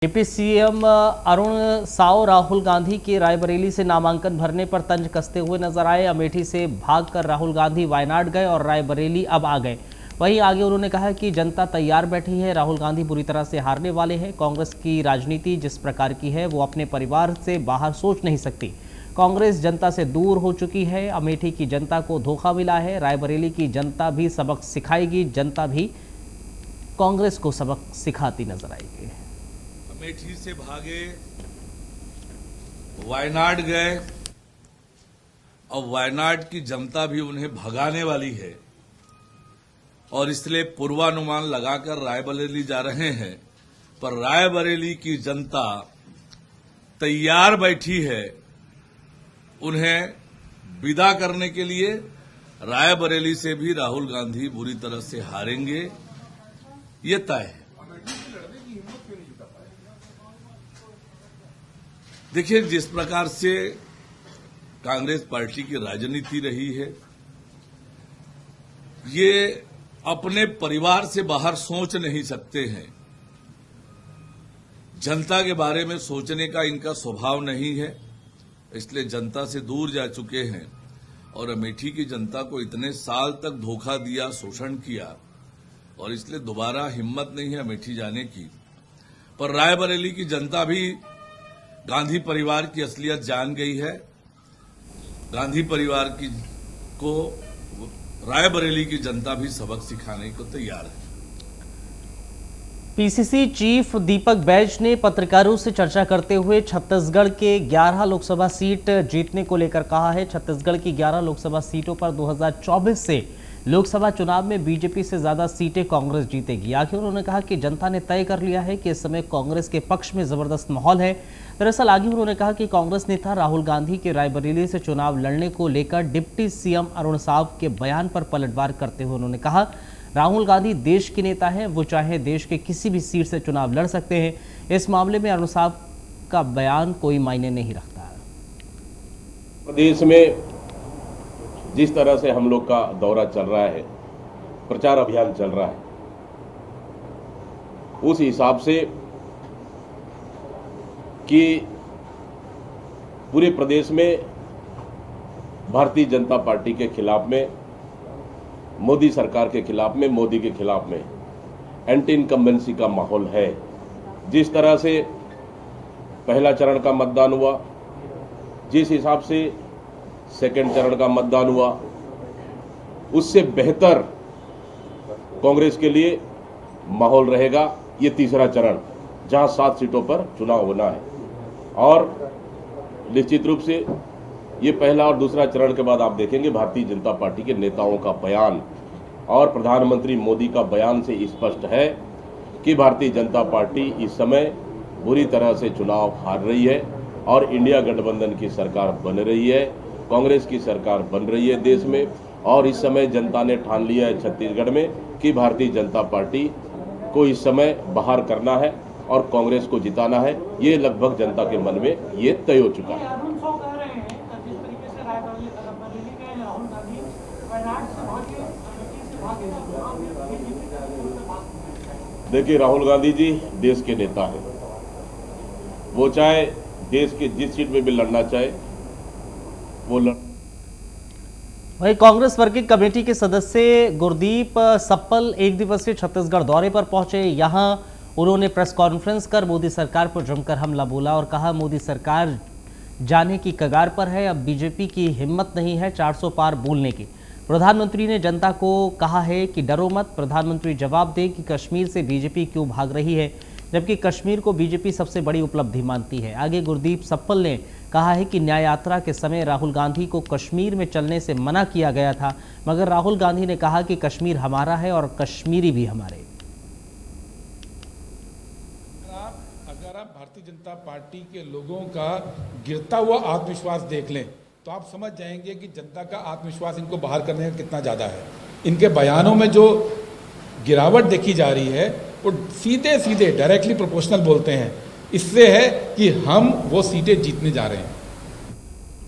Deputy CM Arun Sao Rahul Gandhi के रायबरेली से नामांकन भरने पर तंज कसते हुए नजर आए। अमेठी से भागकर राहुल गांधी वायनाड गए और रायबरेली अब आ गए। वहीं आगे उन्होंने कहा कि जनता तैयार बैठी है, राहुल गांधी बुरी तरह से हारने वाले हैं। कांग्रेस की राजनीति जिस प्रकार की है वो अपने परिवार से बाहर सोच नहीं सकती। कांग्रेस जनता से दूर हो चुकी है। अमेठी की जनता को धोखा मिला है। रायबरेली की जनता भी सबक सिखाएगी, जनता भी कांग्रेस को सबक सिखाती नजर आएगी। अमेठी से भागे, वायनाड गए और वायनाड की जनता भी उन्हें भगाने वाली है और इसलिए पूर्वानुमान लगाकर रायबरेली जा रहे हैं। पर रायबरेली की जनता तैयार बैठी है उन्हें विदा करने के लिए। रायबरेली से भी राहुल गांधी बुरी तरह से हारेंगे, ये तय है। देखिए, जिस प्रकार से कांग्रेस पार्टी की राजनीति रही है, ये अपने परिवार से बाहर सोच नहीं सकते हैं। जनता के बारे में सोचने का इनका स्वभाव नहीं है, इसलिए जनता से दूर जा चुके हैं और अमेठी की जनता को इतने साल तक धोखा दिया, शोषण किया और इसलिए दोबारा हिम्मत नहीं है अमेठी जाने की। पर रायबरेली की जनता भी गांधी परिवार की असलियत जान गई है। गांधी परिवार को रायबरेली की जनता भी सबक सिखाने को तैयार है। पीसीसी चीफ दीपक बैज ने पत्रकारों से चर्चा करते हुए छत्तीसगढ़ के 11 लोकसभा सीट जीतने को लेकर कहा है। छत्तीसगढ़ की 11 लोकसभा सीटों पर 2024 से लोकसभा चुनाव में बीजेपी से ज्यादा सीटें कांग्रेस जीतेगी। आखिर उन्होंने कहा कि जनता ने तय कर लिया है कि इस समय कांग्रेस के पक्ष में जबरदस्त माहौल है। दरअसल आगे उन्होंने कहा कि कांग्रेस नेता राहुल गांधी के रायबरेली से चुनाव लड़ने को लेकर डिप्टी सीएम अरुण साव के बयान पर पलटवार करते हुए उन्होंने कहा, राहुल गांधी देश के नेता हैं, वो चाहे देश के किसी भी सीट से चुनाव लड़ सकते हैं। इस मामले में अरुण साव का बयान कोई मायने नहीं रखता है। प्रदेश में जिस तरह से हम लोग का दौरा चल रहा है, प्रचार अभियान चल रहा है, उस हिसाब से कि पूरे प्रदेश में भारतीय जनता पार्टी के खिलाफ में, मोदी सरकार के खिलाफ में, मोदी के खिलाफ में एंटी इनकम्बेंसी का माहौल है। जिस तरह से पहला चरण का मतदान हुआ, जिस हिसाब से सेकेंड चरण का मतदान हुआ, उससे बेहतर कांग्रेस के लिए माहौल रहेगा ये तीसरा चरण, जहां 7 सीटों पर चुनाव होना है। और निश्चित रूप से ये पहला और दूसरा चरण के बाद आप देखेंगे भारतीय जनता पार्टी के नेताओं का बयान और प्रधानमंत्री मोदी का बयान से स्पष्ट है कि भारतीय जनता पार्टी इस समय बुरी तरह से चुनाव हार रही है और इंडिया गठबंधन की सरकार बन रही है, कांग्रेस की सरकार बन रही है देश में। और इस समय जनता ने ठान लिया है छत्तीसगढ़ में कि भारतीय जनता पार्टी को इस समय बाहर करना है और कांग्रेस को जिताना है। ये लगभग जनता के मन में ये तय हो चुका है। देखिए, राहुल गांधी जी देश के नेता हैं, वो चाहे देश के जिस सीट में भी लड़ना चाहे वो लड़। वहीं कांग्रेस वर्किंग कमेटी के सदस्य गुरदीप सप्पल एक दिवसीय छत्तीसगढ़ दौरे पर पहुंचे। यहां उन्होंने प्रेस कॉन्फ्रेंस कर मोदी सरकार पर जमकर हमला बोला और कहा, मोदी सरकार जाने की कगार पर है, अब बीजेपी की हिम्मत नहीं है 400 पार बोलने की। प्रधानमंत्री ने जनता को कहा है कि डरो मत। प्रधानमंत्री जवाब दे कि कश्मीर से बीजेपी क्यों भाग रही है, जबकि कश्मीर को बीजेपी सबसे बड़ी उपलब्धि मानती है। आगे गुरदीप सप्पल ने कहा है कि न्याय यात्रा के समय राहुल गांधी को कश्मीर में चलने से मना किया गया था, मगर राहुल गांधी ने कहा कि कश्मीर हमारा है और कश्मीरी भी हमारे। अगर आप भारतीय जनता पार्टी के लोगों का गिरता हुआ आत्मविश्वास देख लें तो आप समझ जाएंगे कि जनता का आत्मविश्वास इनको बाहर करने का कितना ज़्यादा है। इनके बयानों में जो गिरावट देखी जा रही है वो सीधे सीधे डायरेक्टली प्रोपोर्शनल बोलते हैं। इससे है कि हम वो सीटें जीतने जा रहे हैं।